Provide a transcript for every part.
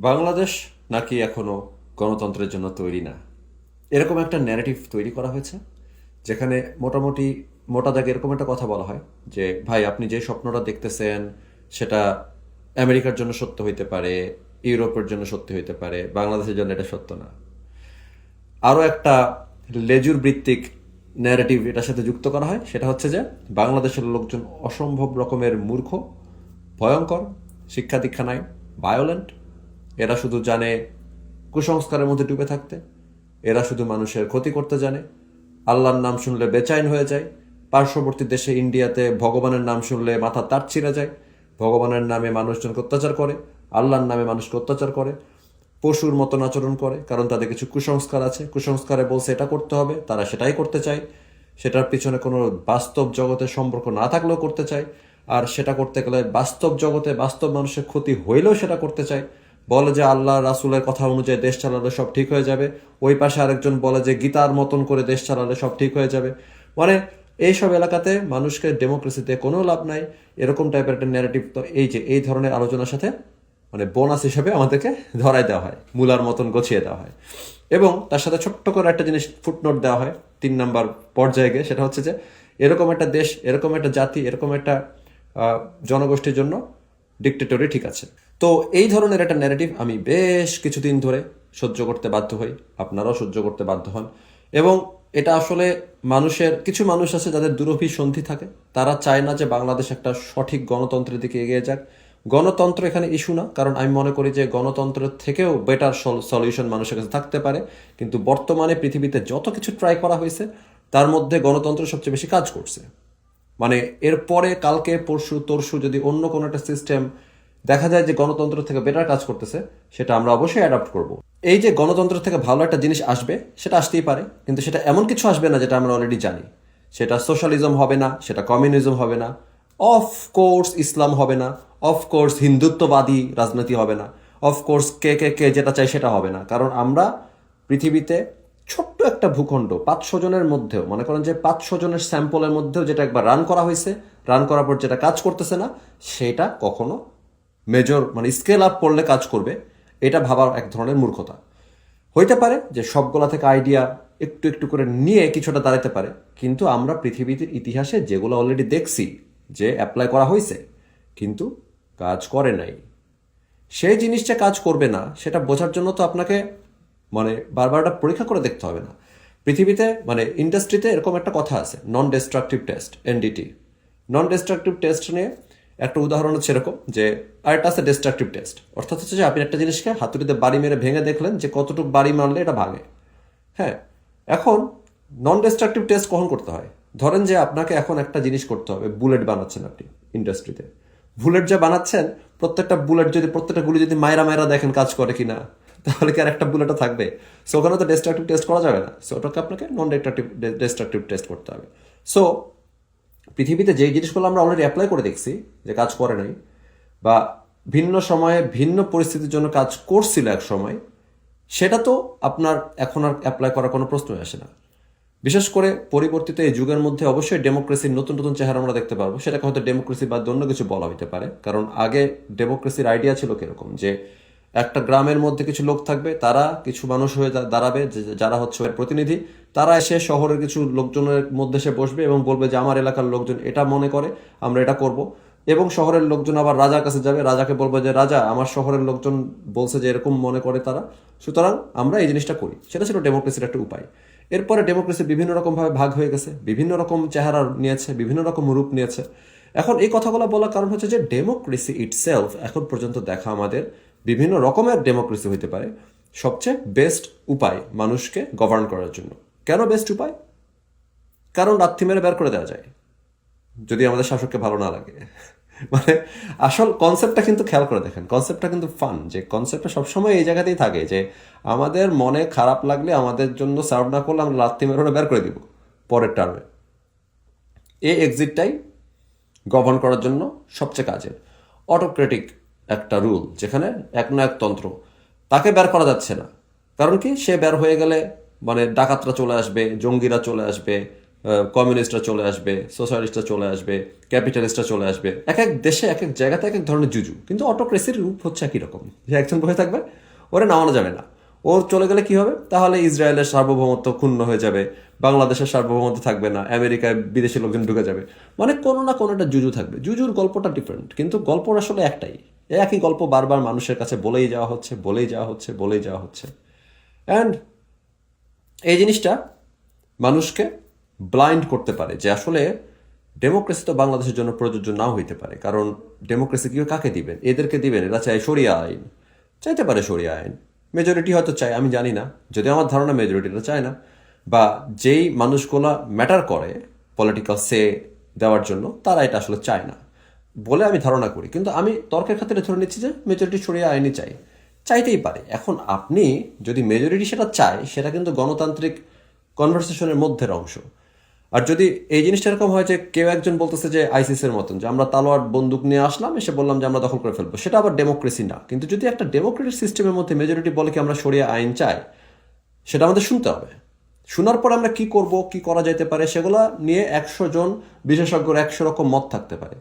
বাংলাদেশ নাকি এখনো গণতন্ত্রের জন্য তৈরি না, এরকম একটা ন্যারেটিভ তৈরি করা হয়েছে, যেখানে মোটামুটি মোটা দাগে এরকম একটা কথা বলা হয় যে ভাই, আপনি যে স্বপ্নটা দেখতেছেন সেটা আমেরিকার জন্য সত্য হইতে পারে, ইউরোপের জন্য সত্য হইতে পারে, বাংলাদেশের জন্য এটা সত্য না। আরও একটা লেজুর ভিত্তিক ন্যারেটিভ এটার সাথে যুক্ত করা হয়, সেটা হচ্ছে যে বাংলাদেশের লোকজন অসম্ভব রকমের মূর্খ, ভয়ঙ্কর, শিক্ষা দীক্ষা নাই, ভায়োলেন্ট। এরা শুধু জানে কুসংস্কারের মধ্যে ডুবে থাকতে, এরা শুধু মানুষের ক্ষতি করতে জানে, আল্লাহর নাম শুনলে বেচাইন হয়ে যায়, পার্শ্ববর্তী দেশে ইন্ডিয়াতে ভগবানের নাম শুনলে মাথা তার ছিঁড়ে যায়, ভগবানের নামে মানুষজনকে অত্যাচার করে, আল্লাহর নামে মানুষকে অত্যাচার করে, পশুর মতন আচরণ করে, কারণ তাদের কিছু কুসংস্কার আছে, কুসংস্কারে বলছে এটা করতে হবে, তারা সেটাই করতে চায়, সেটার পিছনে কোনো বাস্তব জগতের সম্পর্ক না থাকলেও করতে চায়, আর সেটা করতে গেলে বাস্তব জগতে বাস্তব মানুষের ক্ষতি হইলেও সেটা করতে চায়। বলে যে আল্লাহ রাসুলের কথা অনুযায়ী দেশ চালালে সব ঠিক হয়ে যাবে, ওই পাশে আরেকজন বলে যে গীতার মতন করে দেশ চালালে সব ঠিক হয়ে যাবে। মানে এইসব এলাকাতে মানুষকে ডেমোক্রেসিতে কোনো লাভ নাই, এরকম টাইপের একটা ন্যারেটিভ। তো এই যে এই ধরনের আলোচনার সাথে মানে বোনাস হিসেবে আমাদেরকে ধরাই দেওয়া হয়, মূলার মতন গছিয়ে দেওয়া হয়, এবং তার সাথে ছোট্ট করে একটা জিনিস ফুটনোট দেওয়া হয় 3 নম্বর পর্যায়ে গিয়ে, সেটা হচ্ছে যে এরকম একটা দেশ, এরকম একটা জাতি, এরকম একটা জনগোষ্ঠীর জন্য ডিক্টেটরি ঠিক আছে। তো এই ধরনের একটা ন্যারেটিভ আমি বেশ কিছুদিন ধরে সহ্য করতে বাধ্য হই, আপনারাও সহ্য করতে বাধ্য হন। এবং এটা আসলে মানুষের কিছু মানুষ আছে যাদের দুরভিসন্ধি থাকে, তারা চায় না যে বাংলাদেশ একটা সঠিক গণতন্ত্রের দিকে এগিয়ে যাক। গণতন্ত্র এখানে ইস্যু না, কারণ আমি মনে করি যে গণতন্ত্রের থেকেও বেটার সলিউশন মানুষের কাছে থাকতে পারে। কিন্তু বর্তমানে পৃথিবীতে যত কিছু ট্রাই করা হয়েছে তার মধ্যে গণতন্ত্র সবচেয়ে বেশি কাজ করছে। মানে এরপরে কালকে পরশু তরশু যদি অন্য কোনো একটা সিস্টেম দেখা যায় যে গণতন্ত্র থেকে বেটার কাজ করতেছে, সেটা আমরা অবশ্যই অ্যাডাপ্ট করব। এই যে গণতন্ত্র থেকে ভালো একটা জিনিস আসবে, সেটা আসতেই পারে, কিন্তু সেটা এমন কিছু আসবে না যেটা আমরা অলরেডি জানি। সেটা সোশ্যালিজম হবে না, সেটা কমিউনিজম হবে না, অফকোর্স ইসলাম হবে না, অফকোর্স হিন্দুত্ববাদী রাজনীতি হবে না, অফকোর্স কে কে কে যেটা চাই সেটা হবে না। কারণ আমরা পৃথিবীতে ছোট্ট একটা ভূখণ্ড, 500 জনের মধ্যেও, মনে করেন যে 500 জনের স্যাম্পলের মধ্যেও যেটা একবার রান করা হয়েছে, রান করার পর যেটা কাজ করতেছে না, সেটা কখনো মেজর মানে স্কেল আপ করলে কাজ করবে, এটা ভাবার এক ধরনের মূর্খতা। হইতে পারে যে সবগুলা থেকে আইডিয়া একটু একটু করে নিয়ে কিছুটা দাঁড়াতে পারে, কিন্তু আমরা পৃথিবীর ইতিহাসে যেগুলো অলরেডি দেখছি যে অ্যাপ্লাই করা হয়েছে কিন্তু কাজ করে নাই, সেই জিনিসটা কাজ করবে না সেটা বোঝার জন্য তো আপনাকে মানে বারবার একটা পরীক্ষা করে দেখতে হবে না। পৃথিবীতে মানে ইন্ডাস্ট্রিতে এরকম একটা কথা আছে, নন ডিস্ট্রাকটিভ টেস্ট, এনডিটি। নন ডিস্ট্রাকটিভ টেস্ট নিয়ে একটা উদাহরণ হচ্ছে এরকম যে, আর একটা আছে ডিস্ট্রাকটিভ টেস্ট, অর্থাৎ হচ্ছে যে আপনি একটা জিনিসকে হাতুড়িতে বাড়ি মেরে ভেঙে দেখলেন যে কতটুকু বাড়ি মারলে এটা ভাঙে। হ্যাঁ, এখন নন ডিস্ট্রাকটিভ টেস্ট কখন করতে হয়? ধরেন যে আপনাকে এখন একটা জিনিস করতে হবে, বুলেট বানাচ্ছেন আপনি ইন্ডাস্ট্রিতে। বুলেট যে বানাচ্ছেন, প্রত্যেকটা বুলেট যদি প্রত্যেকটা গুলি যদি মাইরা মাইরা দেখেন কাজ করে কিনা, তাহলে কি আর একটা বুলেটও থাকবে? সো ওখানে তো ডিস্ট্রাকটিভ টেস্ট করা যাবে না, সো ওটাকে আপনাকে নন ডিস্ট্রাকটিভ টেস্ট করতে হবে। সো পৃথিবীতে যেই জিনিসগুলো আমরা অলরেডি অ্যাপ্লাই করে দেখছি যে কাজ করে নাই, বা ভিন্ন সময়ে ভিন্ন পরিস্থিতির জন্য কাজ করছিল এক সময়, সেটা তো আপনার এখন আর অ্যাপ্লাই করার কোনো প্রশ্নই আসে না। বিশেষ করে পরিবর্তিত এই যুগের মধ্যে অবশ্যই ডেমোক্রেসির নতুন নতুন চেহারা আমরা দেখতে পারবো। সেটাকে হয়তো ডেমোক্রেসি বা অন্য কিছু বলা হতে পারে, কারণ আগে ডেমোক্রেসির আইডিয়া ছিল কিরকম যে একটা গ্রামের মধ্যে কিছু লোক থাকবে, তারা কিছু মানুষ হয়ে দাঁড়াবে যারা হচ্ছে ওর প্রতিনিধি, তারা এসে শহরের কিছু লোকজনের মধ্যে এসে বসবে এবং বলবে যে আমার এলাকার লোকজন এটা মনে করে, আমরা এটা করব। এবং শহরের লোকজন আবার রাজার কাছে যাবে, রাজাকে বলবে যে রাজা, আমার শহরের লোকজন বলছে যে এরকম মনে করে তারা, সুতরাং আমরা এই জিনিসটা করি। সেটা ছিল ডেমোক্রেসির একটা উপায়। এরপরে ডেমোক্রেসি বিভিন্ন রকমভাবে ভাগ হয়ে গেছে, বিভিন্ন রকম চেহারা নিয়েছে, বিভিন্ন রকম রূপ নিয়েছে। এখন এই কথাগুলো বলার কারণ হচ্ছে যে ডেমোক্রেসি ইটসেলফ এখন পর্যন্ত দেখা আমাদের বিভিন্ন রকমের ডেমোক্রেসি হইতে পারে সবচেয়ে বেস্ট উপায় মানুষকে গভর্ন করার জন্য। কেন বেস্ট উপায়? কারণ লাথি মেরে বের করে দেওয়া যায় যদি আমাদের শাসককে ভালো না লাগে। মানে আসল কনসেপ্টটা কিন্তু খেয়াল করে দেখেন, কনসেপ্টটা কিন্তু ফান, যে কনসেপ্টটা সবসময় এই জায়গাতেই থাকে যে আমাদের মনে খারাপ লাগলে, আমাদের জন্য সার্ভ না করলে আমরা লাথি মেরে বের করে দিব পরের টার্মে। এই এক্সিটটাই গভর্ন করার জন্য সবচেয়ে কাজের। অটোক্রেটিক একটা রুল, যেখানে একনায়কতন্ত্র, তাকে বের করা যাচ্ছে না। কারণ কি? সে বের হয়ে গেলে মানে ডাকাতরা চলে আসবে, জঙ্গিরা চলে আসবে, কমিউনিস্টরা চলে আসবে, সোশ্যালিস্টরা চলে আসবে, ক্যাপিটালিস্টরা চলে আসবে। এক এক দেশে এক এক জায়গাতে এক এক ধরনের জুজু, কিন্তু অটোক্রেসির রূপ হচ্ছে একই রকম, যে একজন বসে থাকবে, ওরে নামানো যাবে না, ওর চলে গেলে কি হবে, তাহলে ইসরায়েলের সার্বভৌমত্ব ক্ষুণ্ণ হয়ে যাবে, বাংলাদেশের সার্বভৌমত্ব থাকবে না, আমেরিকায় বিদেশি লোকজন ঢুকে যাবে, মানে কোনো না কোনো একটা জুজু থাকবে। জুজুর গল্পটা ডিফারেন্ট, কিন্তু গল্প আসলে একটাই, একই গল্প বারবার মানুষের কাছে বলেই যাওয়া হচ্ছে, বলেই যাওয়া হচ্ছে, বলেই যাওয়া হচ্ছে। অ্যান্ড এই জিনিসটা মানুষকে ব্লাইন্ড করতে পারে যে আসলে ডেমোক্রেসি তো বাংলাদেশের জন্য প্রযোজ্য নাও হইতে পারে, কারণ ডেমোক্রেসি কেউ কাকে দিবেন, এদেরকে দিবেন, এরা চায় শরিয়া আইন, চাইতে পারে শরিয়া আইন, মেজরিটি হয়তো চায়, আমি জানি না, যদি আমার ধারণা মেজরিটিটা চায় না, বা যেই মানুষগুলা ম্যাটার করে পলিটিক্যাল সে দেওয়ার জন্য তারা এটা আসলে চায় না বলে আমি ধারণা করি। কিন্তু আমি তর্কের খাতিরে ধরে নিচ্ছি যে মেজরিটি শরিয়া আইনই চাই, চাইতেই পারে। এখন আপনি যদি মেজরিটি সেটা চায়, সেটা কিন্তু গণতান্ত্রিক কনভারসেশনের মধ্যের অংশ। আর যদি এই জিনিসটা এরকম হয় যে কেউ একজন বলতেছে যে আইসিসের মতন, যে আমরা তালোয়ার বন্দুক নিয়ে আসলাম, এসে বললাম যে আমরা দখল করে ফেলবো, সেটা আবার ডেমোক্রেসি না। কিন্তু যদি একটা ডেমোক্রেটিক সিস্টেমের মধ্যে মেজরিটি বলে কি আমরা শরিয়া আইন চাই, সেটা আমাদের শুনতে হবে। শোনার পর আমরা কি করব, কি করা যেতে পারে, সেগুলো নিয়ে 100 জন বিশেষজ্ঞর 100 রকম মত থাকতে পারে।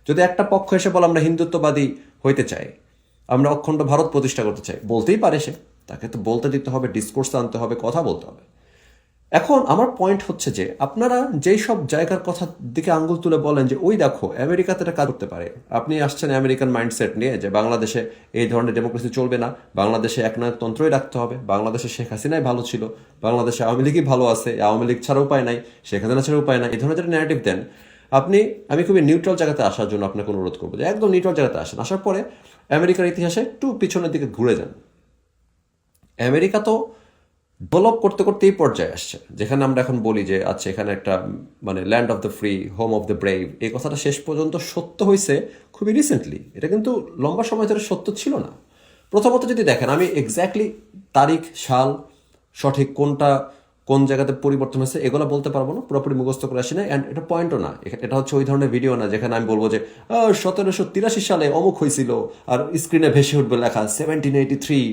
যদি একটা পক্ষ এসে বলে আমরা হিন্দুত্ববাদী হইতে চাই, আমরা অখণ্ড ভারত প্রতিষ্ঠা করতে চাই, বলতেই পারে সে, তাকে তো বলতে দিতে হবে, ডিসকোর্স আনতে হবে, কথা বলতে হবে। এখন আমার পয়েন্ট হচ্ছে যে আপনারা যেই সব জায়গার কথা দিকে আঙ্গুল তুলে বলেন যে ওই দেখো আমেরিকাতে এটা কাজ করতে পারে, আপনি আসছেন আমেরিকান মাইন্ডসেট নিয়ে যে বাংলাদেশে এই ধরনের ডেমোক্রেসি চলবে না, বাংলাদেশে একনায়কতন্ত্রই রাখতে হবে, বাংলাদেশে শেখ হাসিনাই ভালো ছিল, বাংলাদেশে আওয়ামী লীগই ভালো আছে, আওয়ামী লীগ ছাড়া উপায় নাই, শেখ হাসিনা ছাড়া উপায় নাই, এই ধরনের একটা ন্যারেটিভ দেন আপনি। আমি খুবই নিউট্রাল জায়গাতে আসার জন্য আপনাকে অনুরোধ করবো যে একদম নিউট্রাল জায়গাতে আসেন, আসার পরে আমেরিকার ইতিহাসে একটু পিছনের দিকে ঘুরে যান। আমেরিকা তো ডেভেলপ করতে করতে এই পর্যায়ে আসছে যেখানে আমরা এখন বলি যে আচ্ছা এখানে একটা মানে land of the free, home of the brave, এই কথাটা শেষ পর্যন্ত সত্য হয়েছে খুবই রিসেন্টলি। এটা কিন্তু লম্বা সময় ধরে সত্য ছিল না। প্রথমত যদি দেখেন, আমি এক্স্যাক্টলি তারিখ সাল সঠিক কোনটা কোন জায়গাতে পরিবর্তন হয়েছে এগুলো বলতে পারবো না, পুরোপুরি মুখস্থ করে আসি না, অ্যান্ড এটা পয়েন্টও না, এটা হচ্ছে ওই ধরনের ভিডিও না যেখানে আমি বলবো যে 1783 সালে অমুক হয়েছিল আর স্ক্রিনে ভেসে উঠবে লেখা 1783,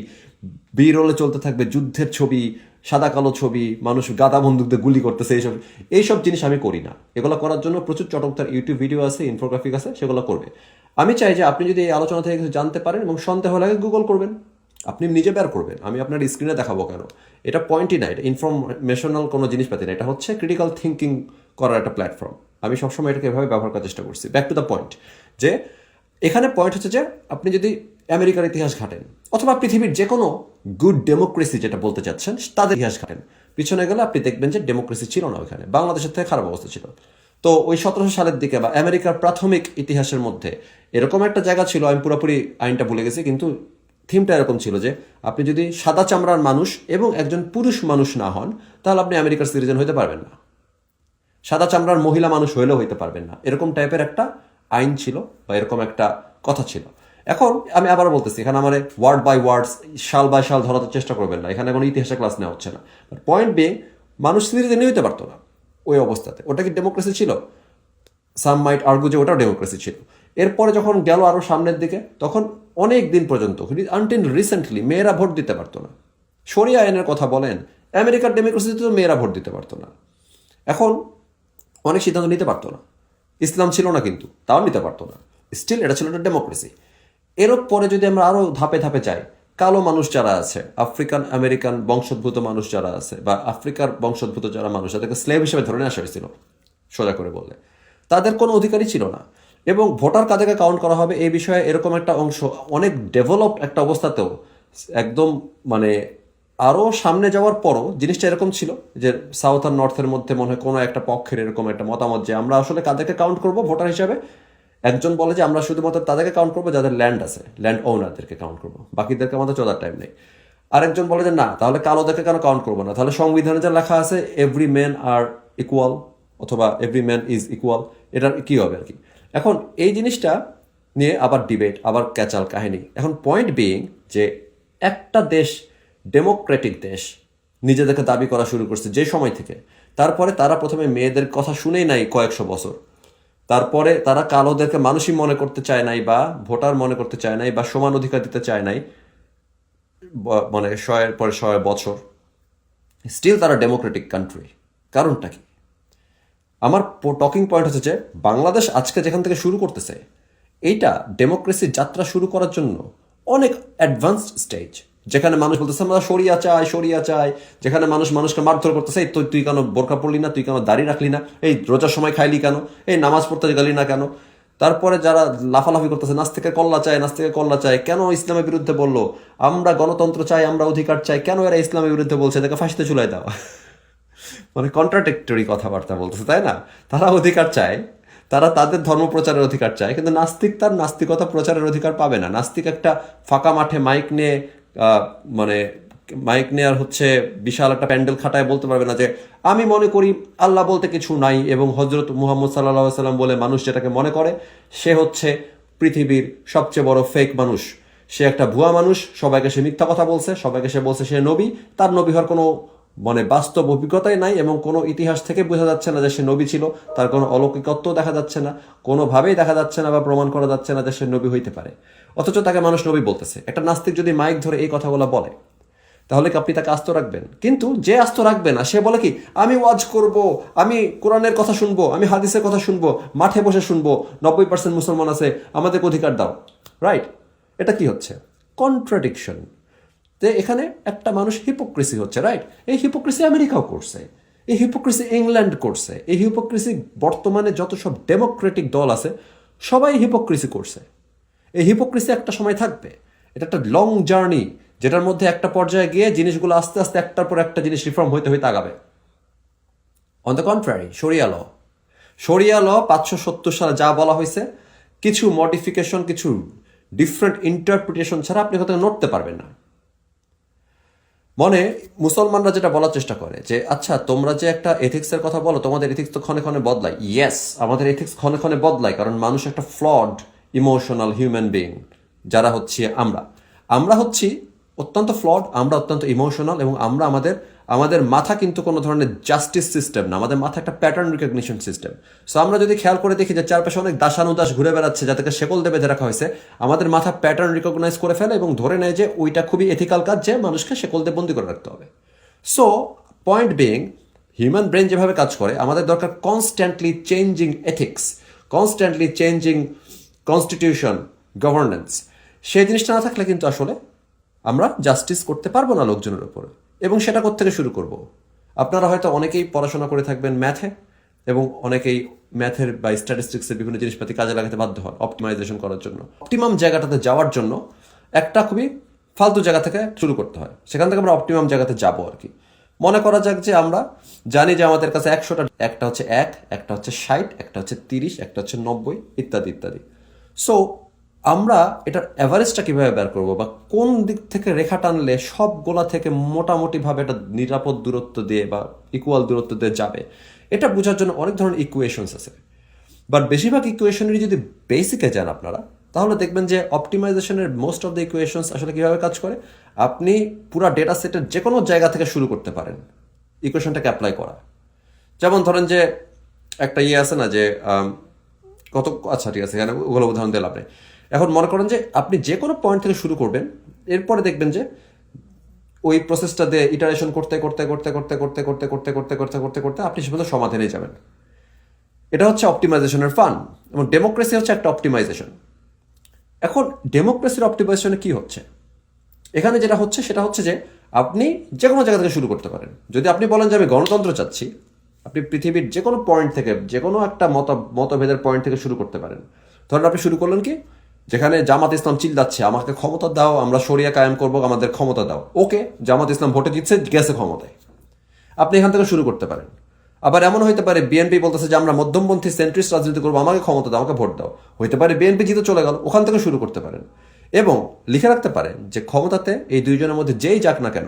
বি রোলে চলতে থাকবে যুদ্ধের ছবি, সাদা কালো ছবি, মানুষ গাদা বন্দুক দিয়ে গুলি করতেছে, এইসব জিনিস আমি করি না। এগুলো করার জন্য প্রচুর চটকদার ইউটিউব ভিডিও আছে, ইনফোগ্রাফিক আছে, সেগুলো করবে। আমি চাই যে আপনি যদি এই আলোচনা থেকে কিছু জানতে পারেন এবং সন্দেহ লাগে গুগল করবেন, আপনি নিজে বের করবেন, আমি আপনার স্ক্রিনে দেখাবো কেন। এটা পয়েন্টই না, এটা ইনফরমেশনাল কোনো জিনিসপাতি না, এটা হচ্ছে ক্রিটিক্যাল থিঙ্কিং করার একটা প্ল্যাটফর্ম। আমি সবসময় এটাকে এভাবে ব্যবহার করার চেষ্টা করছি। ব্যাক টু দ্য পয়েন্ট, যে এখানে পয়েন্ট হচ্ছে যে আপনি যদি আমেরিকার ইতিহাস ঘাটেন অথবা পৃথিবীর যে কোনো গুড ডেমোক্রেসি যেটা বলতে চাচ্ছেন তাদের ইতিহাস ঘাটেন, পিছনে গেলে আপনি দেখবেন যে ডেমোক্রেসি ছিল না ওইখানে, বাংলাদেশের থেকে খারাপ অবস্থা ছিল। তো ওই 1700 সালের দিকে বা আমেরিকার প্রাথমিক ইতিহাসের মধ্যে এরকম একটা জায়গা ছিল, আমি পুরোপুরি আইনটা ভুলে গেছি, কিন্তু থিমটা এরকম ছিল যে আপনি যদি সাদা চামড়ার মানুষ এবং একজন পুরুষ মানুষ না হন তাহলে আপনি আমেরিকার সিটিজেন হইতে পারবেন না, সাদা চামড়ার মহিলা মানুষ হইলেও হইতে পারবেন না, এরকম টাইপের একটা আইন ছিল বা এরকম একটা কথা ছিল। এখন আমি আবার বলতেছি, এখানে আমার ওয়ার্ড বাই ওয়ার্ডস, সাল বাই সাল ধরাতে চেষ্টা করবেন না, এখানে কোনো ইতিহাসের ক্লাস নেওয়া হচ্ছে না। পয়েন্ট বিং, মানুষ সিটিজেন হইতে পারতো না ওই অবস্থাতে, ওটা কি ডেমোক্রেসি ছিল? সাম মাইট আর্গু যে ওটাও ডেমোক্রেসি ছিল। এরপরে যখন গেল আরো সামনের দিকে, তখন অনেক দিন পর্যন্ত আনটিল রিসেন্টলি মেয়েরা ভোট দিতে পারতো না। শরিয়া আইনের কথা বলেন, আমেরিকার ডেমোক্রেসিতে তো মেয়েরা ভোট দিতে পারতো না। এখন অনেক সিদ্ধান্ত নিতে পারতো না, ইসলাম ছিল না কিন্তু তাও নিতে পারতো না, স্টিল এটা ছিল একটা ডেমোক্রেসি। এর পরে যদি আমরা আরো ধাপে ধাপে যাই, কালো মানুষ যারা আছে, আফ্রিকান আমেরিকান বংশোদ্ভূত মানুষ যারা আছে, বা আফ্রিকার বংশোদ্ভূত যারা মানুষ, যাদেরকে স্লেভ হিসেবে ধরে নিয়ে আসা হয়েছিল, সোজা করে বললে তাদের কোনো অধিকারই ছিল না। এবং ভোটার কাদেরকে কাউন্ট করা হবে এই বিষয়ে এরকম একটা অংশ অনেক ডেভেলপড একটা অবস্থাতেও একদম মানে আরও সামনে যাওয়ার পরও জিনিসটা এরকম ছিল যে সাউথ আর নর্থের মধ্যে মনে হয় কোনো একটা পক্ষের এরকম একটা মতামত যে আমরা আসলে কাদেরকে কাউন্ট করব ভোটার হিসাবে। একজন বলে যে আমরা শুধুমাত্র তাদেরকে কাউন্ট করবো যাদের ল্যান্ড আছে, ল্যান্ড ওনারদেরকে কাউন্ট করবো, বাকিদেরকে আমাদের চলার টাইম নেই। আরেকজন বলে যে না, তাহলে কালোদেরকে কেন কাউন্ট করবো না, তাহলে সংবিধানে যা লেখা আছে এভরি ম্যান আর ইকুয়াল অথবা এভরি ম্যান ইজ ইকুয়াল, এটার কি হবে আর কি। এখন এই জিনিসটা নিয়ে আবার ডিবেট, আবার ক্যাচাল কাহিনী। এখন পয়েন্ট বিইং যে একটা দেশ ডেমোক্রেটিক দেশ নিজেদেরকে দাবি করা শুরু করছে যে সময় থেকে, তারপরে তারা প্রথমে মেয়েদের কথা শুনেই নাই কয়েকশো বছর, তারপরে তারা কালোদেরকে মানুষই মনে করতে চায় নাই বা ভোটার মনে করতে চায় নাই বা সমান অধিকার দিতে চায় নাই, মানে 100 এর পরে 100 বছর স্টিল তারা ডেমোক্রেটিক কান্ট্রি। কারণটা কি? আমার টকিং পয়েন্ট হচ্ছে যে বাংলাদেশ আজকে যেখান থেকে শুরু করতেছে এইটা ডেমোক্রেসির যাত্রা শুরু করার জন্য অনেক অ্যাডভান্সড স্টেজ, যেখানে মানুষ বলতেছে আমরা সরিয়া চাই, যেখানে মানুষ মানুষকে মারধর করতেছে, এই তুই কেন বোরকা পড়লি না, তুই কেন দাড়ি রাখলি না, এই রোজার সময় খাইলি কেন, এই নামাজ পড়তে গেলি না কেন। তারপরে যারা লাফালাফি করতেছে নাস্তিকে কল্লা চায়, কেন ইসলামের বিরুদ্ধে বললো, আমরা গণতন্ত্র চাই, আমরা অধিকার চাই, কেন এরা ইসলামের বিরুদ্ধে বলছে, এটাকে ফাঁসিতে চুলাই দেওয়া। মানে কন্ট্রাডিক্টরি কথাবার্তা বলতেছে, তাই না? তারা অধিকার চায়, তারা তাদের ধর্ম প্রচারের অধিকার চায়, কিন্তু নাস্তিক তার নাস্তিকতা প্রচারের অধিকার পাবে না। নাস্তিক একটা ফাঁকা মাঠে মানে মাইক নিয়ে আর বিশাল একটা প্যান্ডেল খাটায় বলতে পারবে না যে আমি মনে করি আল্লাহ বলতে কিছু নাই এবং হজরত মুহাম্মদ সাল্লাল্লাহু সাল্লাম বলে মানুষ যেটাকে মনে করে সে পৃথিবীর সবচেয়ে বড় ফেক মানুষ, সে একটা ভুয়া মানুষ, সবাইকে সে মিথ্যা কথা বলছে, সবাইকে সে বলছে সে নবী, তার নবী হওয়ার কোনো বাস্তব অভিজ্ঞতাই নাই এবং কোনো ইতিহাস থেকে বোঝা যাচ্ছে না যে সে নবী ছিল, তার কোনো অলৌকিকত্ব দেখা যাচ্ছে না, কোনোভাবেই দেখা যাচ্ছে না বা প্রমাণ করা যাচ্ছে না যে সে নবী হইতে পারে, অথচ তাকে মানুষ নবী বলতেছে। একটা নাস্তিক যদি মাইক ধরে এই কথাগুলো বলে তাহলে কি আপনি তাকে আস্ত রাখবেন? কিন্তু যে আস্ত রাখবে না সে বলে কি আমি ওয়াজ করব, আমি কোরআনের কথা শুনবো, আমি হাদিসের কথা শুনবো, মাঠে বসে শুনবো, 90% মুসলমান আছে, আমাদেরকে অধিকার দাও। রাইট? এটা কি হচ্ছে? কন্ট্রাডিকশন। তো এখানে একটা মানুষ হিপোক্রেসি হচ্ছে। রাইট? এই হিপোক্রেসি আমেরিকাও করছে, এই হিপোক্রেসি ইংল্যান্ড করছে, এই হিপোক্রেসি বর্তমানে যত সব ডেমোক্রেটিক দল আছে সবাই হিপোক্রেসি করছে। এই হিপোক্রেসি একটা সময় থাকবে, এটা একটা লং জার্নি, যেটার মধ্যে একটা পর্যায়ে গিয়ে জিনিসগুলো আস্তে আস্তে একটার পর একটা জিনিস রিফর্ম হইতে হইতে আগাবে। অন দ্য কন্ট্রারি, শরিয়া ল 570 সালে যা বলা হয়েছে, কিছু মডিফিকেশন, কিছু ডিফারেন্ট ইন্টারপ্রিটেশন ছাড়া আপনি হয়তো নড়তে পারবেন না। মুসলমানরা যেটা বলার চেষ্টা করে যে আচ্ছা তোমরা যে একটা এথিক্সের কথা বলো, তোমাদের এথিক্স তো ক্ষণে ক্ষণে বদলায়। ইয়েস, আমাদের এথিক্স ক্ষণে ক্ষণে বদলায়, কারণ মানুষ একটা ফ্লড ইমোশনাল হিউম্যান বিইং। যারা আমরা হচ্ছি অত্যন্ত ফ্লড, আমরা অত্যন্ত ইমোশনাল, এবং আমরা আমাদের মাথা কিন্তু কোনো ধরনের জাস্টিস সিস্টেম না, আমাদের মাথা একটা প্যাটার্ন রিকগনিশন সিস্টেম। সো আমরা যদি খেয়াল করে দেখি যে চারপাশে অনেক দাসানুদাস ঘুরে বেড়াচ্ছে যাদেরকে শেকল দিয়ে বেঁধে রাখা হয়েছে, আমাদের মাথা প্যাটার্ন রিকগনাইজ করে ফেলে এবং ধরে নেয় যে ওইটা খুবই এথিক্যাল কাজ, যে মানুষকে শেকল দিয়ে বন্দি করে রাখতে হবে। So point being, human brain যেভাবে কাজ করে, আমাদের দরকার constantly changing ethics, constantly changing constitution, governance. সেই জিনিসটা না থাকলে কিন্তু আসলে আমরা জাস্টিস করতে পারবো না লোকজনের উপরে। এবং সেটা কোত্থেকে শুরু করব? আপনারা হয়তো অনেকেই পড়াশোনা করে থাকবেন ম্যাথে, এবং অনেকেই ম্যাথের বা স্ট্যাটিস্টিক্সের বিভিন্ন জিনিসপাতি কাজে লাগাতে বাধ্য হন অপটিমাইজেশন করার জন্য। অপটিমাম জায়গাটাতে যাওয়ার জন্য একটা খুবই ফালতু জায়গা থেকে শুরু করতে হয়, সেখান থেকে আমরা অপটিমাম জায়গাতে যাবো আর কি। মনে করা যাক যে আমরা জানি যে আমাদের কাছে 100টা, একটা হচ্ছে 1, একটা হচ্ছে 60, একটা হচ্ছে 30, একটা হচ্ছে 90, ইত্যাদি ইত্যাদি। সো আমরা এটার অ্যাভারেজটা কীভাবে বের করবো, বা কোন দিক থেকে রেখা টানলে সবগুলা থেকে মোটামুটিভাবে এটা নিরাপদ দূরত্ব দিয়ে বা ইকুয়াল দূরত্ব দিয়ে যাবে, এটা বোঝার জন্য অনেক ধরনের ইকুয়েশনস আছে। বাট বেশিরভাগ ইকুয়েশনেরই যদি বেসিকে যান আপনারা, তাহলে দেখবেন যে অপটিমাইজেশনের মোস্ট অফ দ্য ইকুয়েশনস আসলে কীভাবে কাজ করে। আপনি পুরো ডেটা সেটের যে কোনো জায়গা থেকে শুরু করতে পারেন ইকুয়েশনটাকে অ্যাপ্লাই করা। যেমন ধরেন যে একটা আছে না যে আচ্ছা ঠিক আছে, এখানে ওগুলো উদাহরণ দিলাম আপনি। এখন মনে করেন যে আপনি যে কোনো পয়েন্ট থেকে শুরু করবেন, এরপরে দেখবেন যে ওই প্রসেসটা দিয়ে ইটারেশন করতে করতে করতে করতে করতে করতে করতে করতে করতে করতে করতে আপনি সে পর্যন্ত সমাধানে যাবেন। এটা হচ্ছে অপটিমাইজেশনের ফান, এবং ডেমোক্রেসি হচ্ছে একটা অপটিমাইজেশন। এখন ডেমোক্রেসির অপটিমাইজেশনে কি হচ্ছে? এখানে যেটা হচ্ছে সেটা হচ্ছে যে আপনি যে কোনো জায়গা থেকে শুরু করতে পারেন। যদি আপনি বলেন যে আমি গণতন্ত্র চাচ্ছি, আপনি পৃথিবীর যে কোনো পয়েন্ট থেকে, যে কোনো একটা মতভেদের পয়েন্ট থেকে শুরু করতে পারেন। ধরেন আপনি শুরু করলেন কি, যেখানে জামাত ইসলাম চিল্লাচ্ছে আমাকে ক্ষমতা দাও, আমরা শরিয়া কায়েম করবো, আমাদের ক্ষমতা দাও। ওকে, জামাত ইসলাম ভোটে জিতছে, গেছে ক্ষমতায়, আপনি এখান থেকে শুরু করতে পারেন। আবার এমন হইতে পারে বিএনপি বলতেছে যে আমরা মধ্যমপন্থী সেন্ট্রিস্ট রাজনীতি করবো, আমাকে ক্ষমতা দাও, আমাকে ভোট দাও। হইতে পারে বিএনপি জিতে চলে গেল, ওখান থেকে শুরু করতে পারেন। এবং লিখে রাখতে পারেন যে ক্ষমতাতে এই দুইজনের মধ্যে যেই যাক না কেন,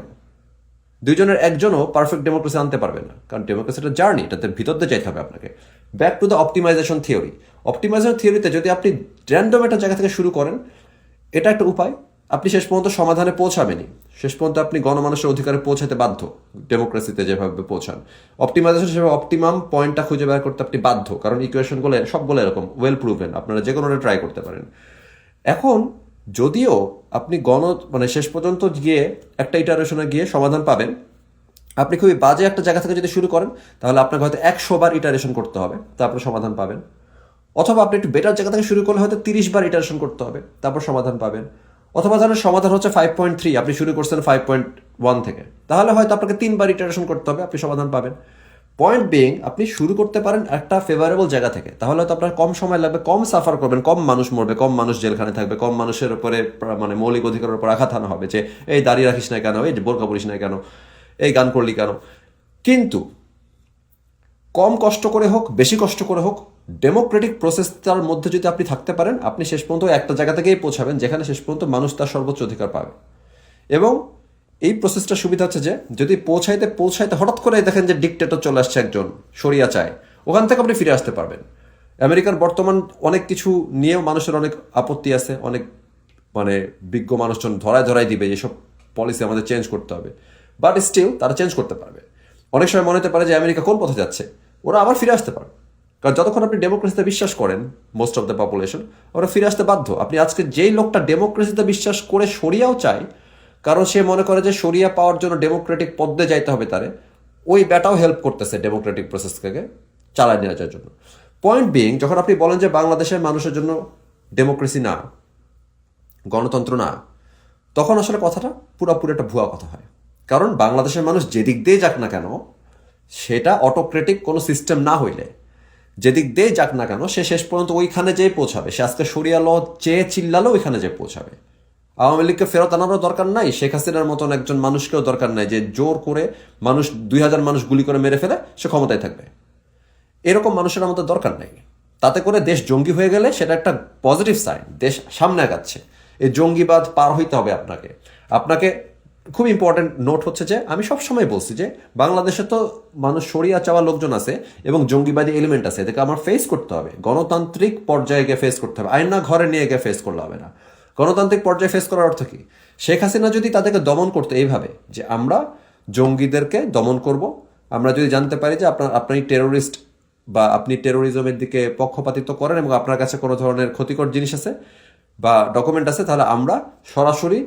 দুইজনের একজনও পারফেক্ট ডেমোক্রেসি আনতে পারবে না, কারণ ডেমোক্রেসি একটা জার্নি, এটাতে ভিতর দিয়ে যাইতে হবে আপনাকে। Back to the optimization theory. Optimization থিওরিতে যদি আপনি র্যান্ডম একটা জায়গা থেকে শুরু করেন, এটা একটা উপায়, আপনি শেষ পর্যন্ত সমাধানে পৌঁছাবেনই, শেষ পর্যন্ত আপনি গণমানুষের অধিকারে পৌঁছাতে বাধ্য। ডেমোক্রেসিতে যেভাবে পৌঁছান, অপটিমাইজেশন হিসেবে অপটিমাম পয়েন্টটা খুঁজে বের করতে আপনি বাধ্য, কারণ ইকুয়েশনগুলো সবগুলো এরকম ওয়েল প্রুভেন, আপনারা যে কোনোটা ট্রাই করতে পারেন। এখন যদিও আপনি শেষ পর্যন্ত গিয়ে একটা ইটারেশনে গিয়ে সমাধান পাবেন, আপনি খুবই বাজে একটা জায়গা থেকে যদি শুরু করেন, তাহলে আপনাকে হয়তো 100 বার ইটারেশন করতে হবে, তারপর সমাধান পাবেন। অথবা আপনি একটু বেটার জায়গা থেকে শুরু করলে হয়তো 30 বার ইটারেশন করতে হবে, তারপর সমাধান পাবেন। অথবা ধরেন সমাধান হচ্ছে 5.3, আপনি শুরু করছেন 5.1 থেকে, তাহলে হয়তো আপনাকে 3 বার ইটারেশন করতে হবে, আপনি সমাধান পাবেন। পয়েন্ট বিং, আপনি শুরু করতে পারেন একটা ফেভারেবল জায়গা থেকে, তাহলে হয়তো আপনার কম সময় লাগবে, কম সাফার করবেন, কম মানুষ মরবে, কম মানুষ জেলখানে থাকবে, কম মানুষের উপরে মানে মৌলিক অধিকারের উপর আঘাত আনা হবে, যে এই দাঁড়িয়ে রাখিস না কেন, এই বোরকা পরিস না কেন, এই গান করলি কেন। কিন্তু কম কষ্ট করে হোক, বেশি কষ্ট করে হোক, ডেমোক্রেটিক প্রসেসটার মধ্যে যদি আপনি থাকতে পারেন, আপনি শেষ পর্যন্ত একটা জায়গা থেকেই পৌঁছাবেন যেখানে শেষ পর্যন্ত মানুষ তার সর্বোচ্চ অধিকার পাবে। এবং এই প্রসেসটা সুবিধা হচ্ছে যে যদি পৌঁছাইতে পৌঁছাইতে হঠাৎ করে দেখেন যে ডিকটেটর চলে আসছে একজন, সরিয়া চায়, ওখান থেকে আপনি ফিরে আসতে পারবেন। আমেরিকার বর্তমান অনেক কিছু নিয়েও মানুষের অনেক আপত্তি আছে, অনেক মানে বিজ্ঞ মানুষজন ধরায় ধরায় দিবে এসব পলিসি আমাদের চেঞ্জ করতে হবে, বাট স্টিল তারা চেঞ্জ করতে পারবে। অনেক সময় মনে হতে পারে যে আমেরিকা কোন পথে যাচ্ছে, ওরা আবার ফিরে আসতে পারে। কারণ যতক্ষণ আপনি ডেমোক্রেসিতে বিশ্বাস করেন, মোস্ট অফ দ্য পপুলেশন, ওরা ফিরে আসতে বাধ্য। আপনি আজকে যেই লোকটা ডেমোক্রেসিতে বিশ্বাস করে সরিয়াও চায়, কারণ সে মনে করে যে সরিয়া পাওয়ার জন্য ডেমোক্রেটিক পদ্মে যাইতে হবে তারে, ওই ব্যাটাও হেল্প করতেছে ডেমোক্রেটিক প্রসেসকে চালায় নিয়ে যাওয়ার জন্য। পয়েন্ট বিং, যখন আপনি বলেন যে বাংলাদেশের মানুষের জন্য ডেমোক্রেসি না, গণতন্ত্র না, তখন আসলে কথাটা পুরোপুরি একটা ভুয়া কথা হয়। কারণ বাংলাদেশের মানুষ যেদিক দিয়ে যাক না কেন, সেটা অটোক্রেটিক কোনো সিস্টেম না হইলে, যেদিক দিয়ে যাক না কেন, সে শেষ পর্যন্ত ওইখানে যেয়ে পৌঁছাবে। সে আজকে সরিয়া ল চেয়ে চিল্লালেও ওইখানে যেয়ে পৌঁছাবে। আওয়ামী লীগকে ফেরত আনারও দরকার নাই, শেখ হাসিনার মতন একজন মানুষকেও দরকার নাই যে জোর করে মানুষ 2000 মানুষ গুলি করে মেরে ফেলে সে ক্ষমতায় থাকবে। এরকম মানুষের আমাদের দরকার নাই। তাতে করে দেশ জঙ্গি হয়ে গেলে সেটা একটা পজিটিভ সাইন, দেশ সামনে আগাচ্ছে। এই জঙ্গিবাদ পার হইতে হবে আপনাকে। আপনাকে খুব ইম্পর্টেন্ট নোট হচ্ছে যে আমি সবসময় বলছি যে বাংলাদেশে তো মানুষ সরিয়া চাওয়া লোকজন আছে এবং জঙ্গিবাদী এলিমেন্ট আছে, এদেরকে আমার ফেস করতে হবে, গণতান্ত্রিক পর্যায়ে গিয়ে ফেস করতে হবে, আইনা ঘরে নিয়ে গিয়ে ফেস করলে হবে না। গণতান্ত্রিক পর্যায়ে ফেস করার অর্থ কি? শেখ হাসিনা যদি তাদেরকে দমন করতো এইভাবে যে আমরা জঙ্গিদেরকে দমন করব, আমরা যদি জানতে পারি যে আপনি টেরোরিস্ট বা আপনি টেরোরিজমের দিকে পক্ষপাতিত্ব করেন এবং আপনার কাছে কোনো ধরনের ক্ষতিকর জিনিস আছে বা ডকুমেন্ট আছে, তাহলে আমরা সরাসরি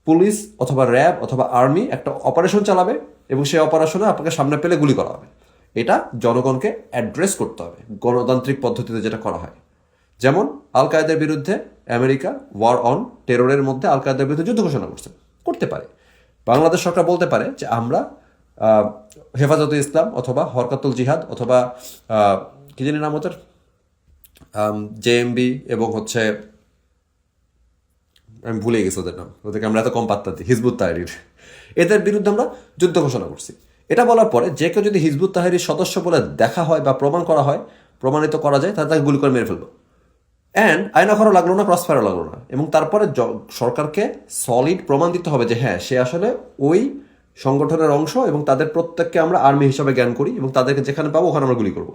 পুলিশ অথবা র্যাব অথবা আর্মি একটা অপারেশন চালাবে এবং সেই অপারেশনে আপনাকে সামনে পেলে গুলি করা হবে। এটা জনগণকে অ্যাড্রেস করতে হবে গণতান্ত্রিক পদ্ধতিতে, যেটা করা হয়। যেমন আল কায়েদার বিরুদ্ধে আমেরিকা ওয়ার অন টেররের মধ্যে আল কায়েদার বিরুদ্ধে যুদ্ধ ঘোষণা করছে, করতে পারে। বাংলাদেশ সরকার বলতে পারে যে আমরা হেফাজতে ইসলাম অথবা হরকাতুল জিহাদ অথবা কি জানি নাম ওদের, জেএমবি এবং হচ্ছে আমি ভুলে গেছি ওদের নাম, ওদেরকে আমরা এত কম পাত্তা দিই, হিজবুত তাহরির, এদের বিরুদ্ধে আমরা যুদ্ধ ঘোষণা করছি। এটা বলার পরে যে কেউ যদি হিজবুত তাহরির সদস্য বলে দেখা হয় বা প্রমাণ করা হয়, প্রমাণিত করা যায়, তাহলে তাকে গুলি করে মেরে ফেলবো। অ্যান্ড আয়নাঘরও লাগলো না, ক্রস ফায়ারও লাগলো না। এবং তারপরে সরকারকে সলিড প্রমাণ দিতে হবে যে হ্যাঁ সে আসলে ওই সংগঠনের অংশ এবং তাদের প্রত্যেককে আমরা আর্মি হিসাবে জ্ঞান করি এবং তাদেরকে যেখানে পাবো ওখানে আমরা গুলি করব।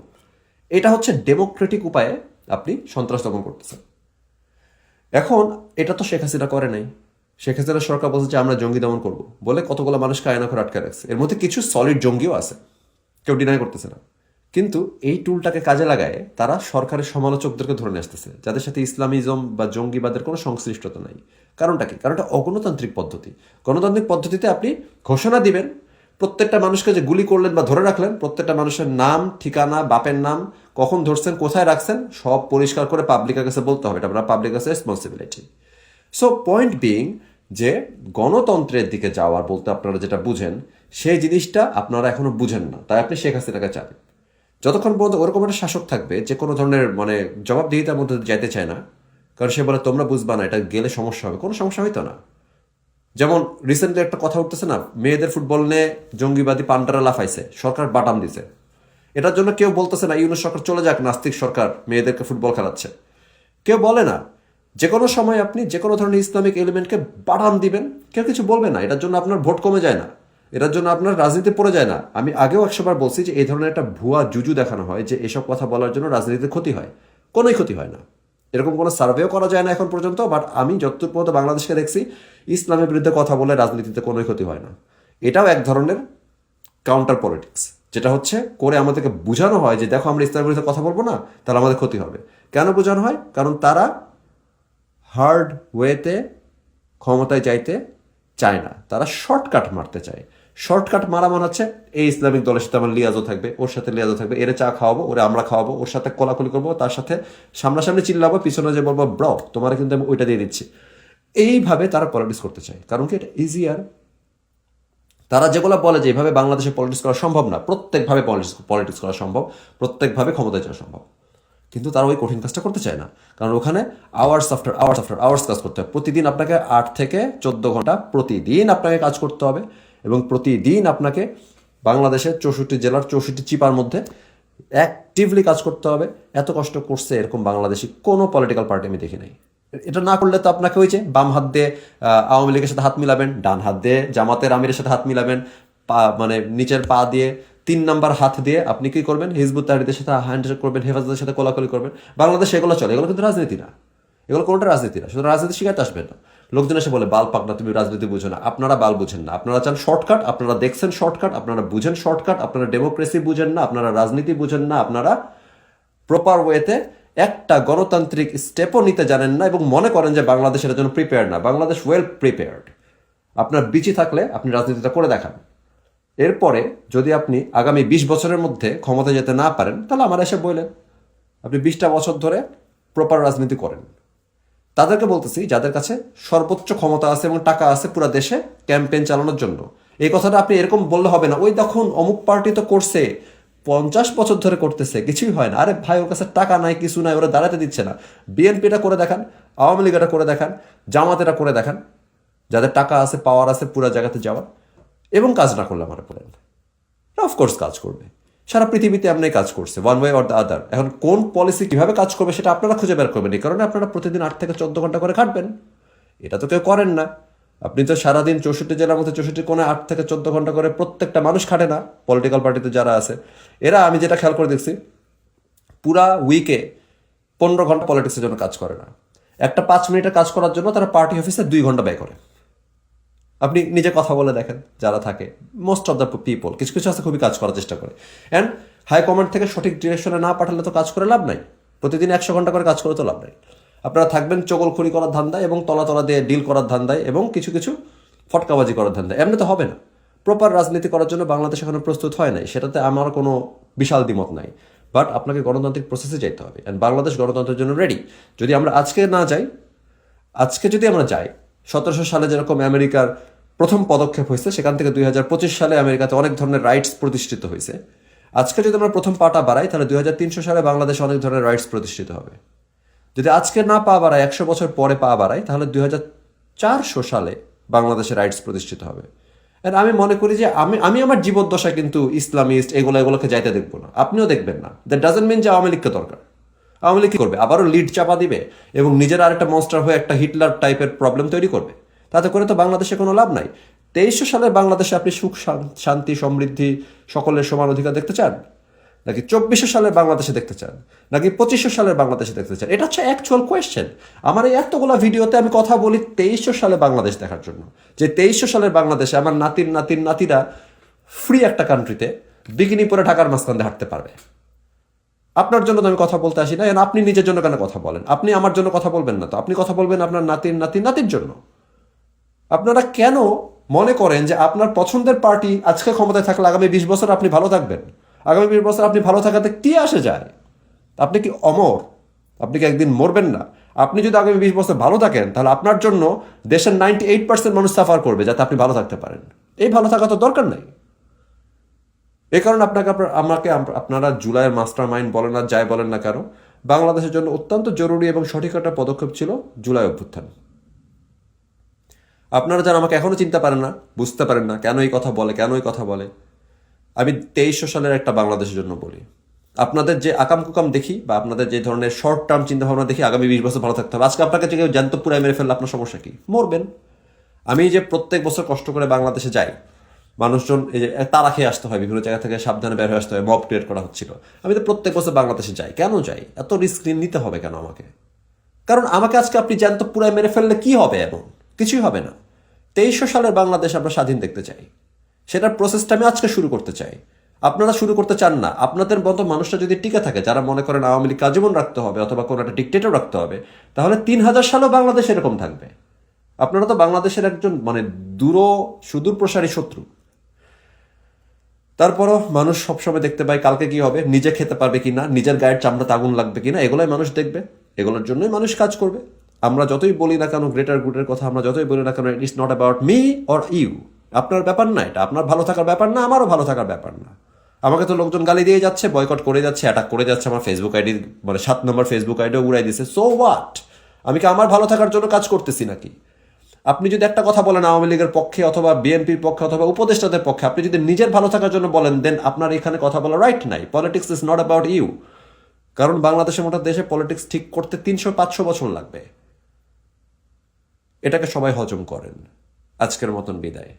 এটা হচ্ছে ডেমোক্রেটিক উপায়ে আপনি সন্ত্রাস দমন করতেছেন। এখন এটা তো শেখ হাসিনা করে নাই। শেখ হাসিনা সরকার বলছে যে আমরা জঙ্গি দমন করবো বলে কতগুলো মানুষকে আয়নাঘরে আটকে রাখছে, এর মধ্যে কিছু সলিড জঙ্গিও আছে, কেউ ডিনাই করতেছে না। কিন্তু এই টুলটাকে কাজে লাগায় তারা সরকারের সমালোচকদেরকে ধরে নিয়ে আসতেছে, যাদের সাথে ইসলামিজম বা জঙ্গিবাদের কোনো সংশ্লিষ্টতা নাই। কারণটা কি? কারণ এটা অগণতান্ত্রিক পদ্ধতি। গণতান্ত্রিক পদ্ধতিতে আপনি ঘোষণা দিবেন, প্রত্যেকটা মানুষকে যে গুলি করলেন বা ধরে রাখলেন, প্রত্যেকটা মানুষের নাম, ঠিকানা, বাপের নাম, কখন ধরছেন, কোথায় রাখছেন, সব পরিষ্কার করে পাবলিকের কাছে বলতে হবে। এটা আপনার পাবলিক কাছে রেসপন্সিবিলিটি। সো পয়েন্ট বিং যে গণতন্ত্রের দিকে যাওয়ার বলতে আপনারা যেটা বুঝেন, সেই জিনিসটা আপনারা এখনো বুঝেন না, তাই আপনি শেখ হাসিনাকে চান। যতক্ষণ পর্যন্ত ওরকম একটা শাসক থাকবে যে কোনো ধরনের মানে জবাবদিহিতার মধ্যে যাইতে চায় না, কারণ সে বলে তোমরা বুঝবা না, এটা গেলে সমস্যা হবে, কোনো সমস্যা হইতো না। যেমন রিসেন্টলি একটা কথা উঠতেছে না, মেয়েদের ফুটবল নিয়ে জঙ্গিবাদী পান্ডারা লাফাইছে, সরকার বাটাম দিছে। এটার জন্য কেউ বলতেছে না ইউনুস সরকার চলে যাক, নাস্তিক সরকার মেয়েদেরকে ফুটবল খেলাচ্ছে। কেউ বলে না যে কোনো সময় আপনি যে কোনো ধরনের ইসলামিক এলিমেন্টকে বাটাম দিবেন, কেউ কিছু বলবে না। এটার জন্য আপনার ভোট কমে যায় না, এটার জন্য আপনার রাজনীতি পড়ে যায় না। আমি আগেও 100বার বলছি যে এই ধরনের একটা ভুয়া জুজু দেখানো হয় যে এসব কথা বলার জন্য রাজনীতিতে ক্ষতি হয়, কোনোই ক্ষতি হয় না। এরকম কোনো সার্ভেও করা যায় না এখন পর্যন্ত, বাট আমি যতটুকু পর্যন্ত বাংলাদেশকে দেখছি, ইসলামের বিরুদ্ধে কথা বলে রাজনীতিতে কোনোই ক্ষতি হয় না। এটাও এক ধরনের কাউন্টার পলিটিক্স, যেটা হচ্ছে করে আমাদেরকে বোঝানো হয় যে দেখো আমরা ইসলামের বিরুদ্ধে কথা বলবো না, তাহলে আমাদের ক্ষতি হবে। কেন বোঝানো হয়? কারণ তারা হার্ড ওয়েতে ক্ষমতায় যাইতে চায় না, তারা শর্টকাট মারতে চায়। শর্টকাট মারা মনে হচ্ছে এই ইসলামিক দলের সাথে আমার লিয়াজও থাকবে, ওর সাথে লিয়াজও থাকবে, এর চা খাওয়াবো, ওরে আমরা খাওয়াবো, ওর সাথে কোলাকুলি করবো, তার সাথে সামনাসামনি চিল্লাবো, পিছনে যে বলবো ব্র তোমার কিন্তু আমি ওইটা দিয়ে দিচ্ছি। এইভাবে তারা পলিটিক্স করতে চায়, কারণ কি এটা ইজিয়ার। তারা যেগুলো বলে যে এইভাবে বাংলাদেশে পলিটিক্স করা সম্ভব না, প্রত্যেকভাবে পলিটিক্স করা সম্ভব, প্রত্যেকভাবে ক্ষমতায় যাওয়া সম্ভব, কিন্তু তারা ওই কঠিন কাজটা করতে চায় না, কারণ ওখানে আওয়ার্স আফটার আওয়ার্স কাজ করতে হবে। প্রতিদিন আপনাকে 8 থেকে 14 ঘন্টা প্রতিদিন আপনাকে কাজ করতে হবে, এবং প্রতিদিন আপনাকে বাংলাদেশের 64 জেলার 64 চিপার মধ্যে অ্যাক্টিভলি কাজ করতে হবে। এত কষ্ট করছে এরকম বাংলাদেশি কোনো পলিটিক্যাল পার্টি আমি দেখি নাই। এটা না করলে তো আপনাকে ওই যে বাম হাত দিয়ে আওয়ামী লীগের সাথে হাত মিলাবেন, ডান হাত দিয়ে জামাতের আমিরের সাথে হাত মিলাবেন, মানে নিচের পা দিয়ে 3 নাম্বার হাত দিয়ে আপনি কি করবেন, হিজবুত তাহরিদের সাথে হ্যান্ডশেক করবেন, হেফাজতের সাথে কোলাকুলি করবেন। বাংলাদেশে এগুলো চলে, এগুলো কিন্তু রাজনীতি না, এগুলো কোনোটা রাজনীতি না। শুধু রাজনীতি শিখাতে আসবেন না। লোকজন এসে বলে বাল পাক না, তুমি রাজনীতি বুঝো না। আপনারা বাল বুঝেন না, আপনারা চান শর্টকাট, আপনারা দেখছেন শর্টকাট, আপনারা বুঝেন শর্টকাট, আপনারা ডেমোক্রেসি বুঝেন না, আপনারা রাজনীতি বুঝেন না, আপনারা প্রপার ওয়েতে একটা গণতান্ত্রিক স্টেপও নিতে জানেন না, এবং মনে করেন যে বাংলাদেশ এর জন্য প্রিপেয়ার না। Bangladesh well prepared. আপনার বিচি থাকলে আপনি রাজনীতিটা করে দেখান। এরপরে যদি আপনি আগামী 20 বছরের মধ্যে ক্ষমতা যেতে না পারেন, তাহলে আমার এসে বললেন আপনি 20টা বছর ধরে প্রপার রাজনীতি করেন। তাদেরকে বলতেছি যাদের কাছে সর্বোচ্চ ক্ষমতা আছে এবং টাকা আছে পুরো দেশে ক্যাম্পেইন চালানোর জন্য। এই কথাটা আপনি এরকম বললে হবে না, ওই দেখুন অমুক পার্টি তো করছে 50 বছর ধরে করতেছে, কিছুই হয় না। আরে ভাই, ওর কাছে টাকা নাই, কিছু নাই, ওরা দাঁড়াতে দিচ্ছে না। বিএনপিটা করে দেখান, আওয়ামী লীগ এটা করে দেখান, জামাতেরা করে দেখান, যাদের টাকা আছে, পাওয়ার আছে পুরো জায়গাতে যাওয়ার, এবং কাজ না করলে আমার বলেন অফকোর্স কাজ করবে। সারা পৃথিবীতে এমনি কাজ করছে, one way or the other. এখন কোন পলিসি কিভাবে কাজ করবে সেটা আপনারা খুঁজে বের করবেন। এই কারণে আপনারা প্রতিদিন 8 থেকে 14 ঘন্টা করে খাটবেন। এটা তো কেউ করেন না। আপনি তো সারাদিন 64 জেলার মধ্যে 64 কোণে 8 থেকে 14 ঘন্টা করে প্রত্যেকটা মানুষ খাটে না। পলিটিক্যাল পার্টিতে যারা আছে এরা, আমি যেটা খেয়াল করে দেখছি, পুরা উইকে 15 ঘন্টা পলিটিক্সের জন্য কাজ করে না। একটা 5 মিনিটের কাজ করার জন্য তারা পার্টি অফিসে 2 ঘন্টা ব্যয় করে। আপনি নিজে কথা বলে দেখেন, যারা থাকে মোস্ট অফ দ্য পিপল, কিছু কিছু আছে খুবই কাজ করার চেষ্টা করে। অ্যান্ড হাইকমান্ড থেকে সঠিক ডিরেকশনে না পাঠালে তো কাজ করে লাভ নাই। প্রতিদিন 100 ঘন্টা করে কাজ করে তো লাভ নাই। আপনারা থাকবেন চগলখড়ি করার ধান্দায় এবং তলা দিয়ে ডিল করার ধান্দায় এবং কিছু কিছু ফটকাবাজি করার ধান্দায়। এমনি তো হবে না। প্রপার রাজনীতি করার জন্য বাংলাদেশ এখনো প্রস্তুত হয় নাই, সেটাতে আমার কোনো বিশাল দ্বিমত নাই। বাট আপনাকে গণতান্ত্রিক প্রসেসে যাইতে হবে, অ্যান্ড বাংলাদেশ গণতন্ত্রের জন্য রেডি। যদি আমরা আজকে না যাই, আজকে যদি আমরা যাই, 1700 সালে যেরকম আমেরিকার প্রথম পদক্ষেপ হয়েছে, সেখান থেকে 2025 সালে আমেরিকাতে অনেক ধরনের রাইটস প্রতিষ্ঠিত হয়েছে। আজকে যদি আমরা প্রথম পাটা বাড়াই, তাহলে 2300 সালে বাংলাদেশে অনেক ধরনের রাইটস প্রতিষ্ঠিত হবে। যদি আজকে না পা বাড়াই, 100 বছর পরে পা বাড়াই, তাহলে 2400 সালে বাংলাদেশে রাইটস প্রতিষ্ঠিত হবে। আর আমি মনে করি যে আমি আমার জীবদ্দশায় কিন্তু ইসলামিস্ট এগুলোকে যাইতে দেখবো না, আপনিও দেখবেন না। দ্যাট ডাজন্ট মিন যে আওয়ামী লীগকে দরকার। আওয়ামী লীগ কি করবে? আবারও লিড চাপা দিবে এবং নিজের আরেকটা মনস্টার হয়ে একটা হিটলার টাইপের প্রবলেম তৈরি করবে। তাতে করে তো বাংলাদেশে কোনো লাভ নাই। 2300 সালের বাংলাদেশে আপনি সুখ শান্তি সমৃদ্ধি সকলের সমান অধিকার দেখতে চান, নাকি 2400 সালের বাংলাদেশে দেখতে চান, নাকি 2500 সালের বাংলাদেশে দেখতে চান? এটা হচ্ছে অ্যাকচুয়াল কোয়েশ্চেন। আমার এই এতগুলো ভিডিওতে আমি কথা বলি 2300 সালে বাংলাদেশ দেখার জন্য, যে 2300 সালের বাংলাদেশে আমার নাতিরা ফ্রি একটা কান্ট্রিতে বিকিনি পরে ঢাকার মাঝখানে হাঁটতে পারবে। আপনার জন্য তো আমি কথা বলতে আসি না। আপনি নিজের জন্য কেন কথা বলেন? আপনি আমার জন্য কথা বলবেন না তো, আপনি কথা বলবেন আপনার নাতির জন্য। আপনারা কেন মনে করেন যে আপনার পছন্দের পার্টি আজকে ক্ষমতায় থাকলে আগামী 20 বছর আপনি ভালো থাকবেন? আগামী 20 বছর আপনি ভালো থাকাতে কি আসে যায়? আপনি কি অমর? আপনি কি একদিন মরবেন না? আপনি যদি আগামী 20 বছর ভালো থাকেন, তাহলে আপনার জন্য দেশের 98% মানুষ সাফার করবে যাতে আপনি ভালো থাকতে পারেন। এই ভালো থাকা তো দরকার নাই। এই কারণে আপনারা জুলাইয়ের মাস্টার মাইন্ড বলেন না, যাই বলেন না কেন, বাংলাদেশের জন্য অত্যন্ত জরুরি এবং সঠিক একটা পদক্ষেপ ছিল জুলাই অভ্যুত্থান। আপনারা যারা আমাকে এখনো চিনতে পারেন না, বুঝতে পারেন না কেন এই কথা বলে, আমি 2300 সালের একটা বাংলাদেশের জন্য বলি। আপনাদের যে আকাম কুকাম দেখি বা আপনাদের যে ধরনের শর্ট টার্ম চিন্তাভাবনা দেখি, আগামী 20 বছর ভালো থাকতে হবে, আজকে আপনাকে যে কেউ জ্যান্ত পুরাই মেরে ফেললে আপনার সমস্যা কি? মরবেন। আমি যে প্রত্যেক বছর কষ্ট করে বাংলাদেশে যাই, মানুষজন এই যে তারা খেয়ে আসতে হয়, বিভিন্ন জায়গা থেকে সাবধানে বের হয়ে আসতে হয়, মব ক্রিয়েট করা হচ্ছিল। আমি তো প্রত্যেক বছর বাংলাদেশে যাই। কেন যাই? এত রিস্ক নিতে হবে কেন আমাকে? কারণ আমাকে আজকে আপনি জ্যান্ত পুরাই মেরে ফেললে কি হবে? এমন কিছুই হবে না। 2300 সালের বাংলাদেশ আমরা স্বাধীন দেখতে চাই, সেটার প্রসেসটা আমি আজকে শুরু করতে চাই। আপনারা শুরু করতে চান না। আপনাদের মতো মানুষটা যদি টিকে থাকে, যারা মনে করেন আওয়ামী লীগ আজীবন রাখতে হবে অথবা কোনো একটা ডিক্টেটর রাখতে হবে, তাহলে 3000 সালেও বাংলাদেশ এরকম থাকবে। আপনারা তো বাংলাদেশের একজন সুদূর প্রসারী শত্রু। তারপরও মানুষ সবসময় দেখতে পায় কালকে কি হবে, নিজে খেতে পারবে কিনা, নিজের গায়ের চামড়াতে আগুন লাগবে কিনা, এগুলোই মানুষ দেখবে, এগুলোর জন্যই মানুষ কাজ করবে। আমরা যতই বলি না কেন গ্রেটার গুডের কথা, আমরা যতই বলি না কেন it is not about me or you, আপনার ব্যাপার না, এটা আপনার ভালো থাকার ব্যাপার না, আমারও ভালো থাকার ব্যাপার না। আমাকে তো লোকজন গালি দিয়ে যাচ্ছে, বয়কট করে যাচ্ছে, অ্যাটাক করে যাচ্ছে, আমার ফেসবুক আইডি মানে 7 নম্বর ফেসবুক আইডিও উড়াই দিচ্ছে। সো হোয়াট, আমি কি আমার ভালো থাকার জন্য কাজ করতেছি নাকি? আপনি যদি একটা কথা বলেন আওয়ামী লীগের পক্ষে অথবা বিএনপির পক্ষে অথবা উপদেষ্টাদের পক্ষে, আপনি যদি নিজের ভালো থাকার জন্য বলেন, দেন আপনার এখানে কথা বলা রাইট নাই। Politics is not about you. কারণ বাংলাদেশের মতো দেশে পলিটিক্স ঠিক করতে 300-500 বছর লাগবে। এটাকে সবাই হজম করেন। আজকের মতন বিদায়।